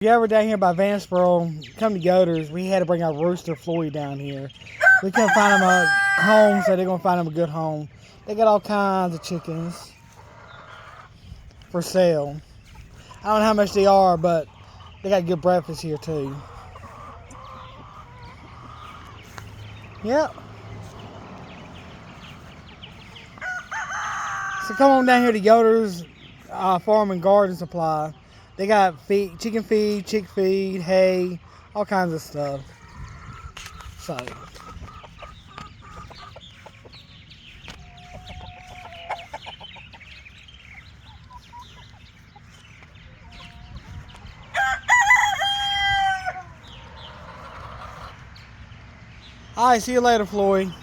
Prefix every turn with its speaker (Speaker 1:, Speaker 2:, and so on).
Speaker 1: If you ever down here by Vansboro, come to Yodars, we had to bring our rooster Floyd down here. We couldn't find him a home, so they're going to find him a good home. They got all kinds of chickens for sale. I don't know how much they are, but they got good breakfast here too. Yep. So come on down here to Yodars Farm and Garden Supply. They got chicken feed, chick feed, hay, all kinds of stuff. So. All right, see you later, Floyd.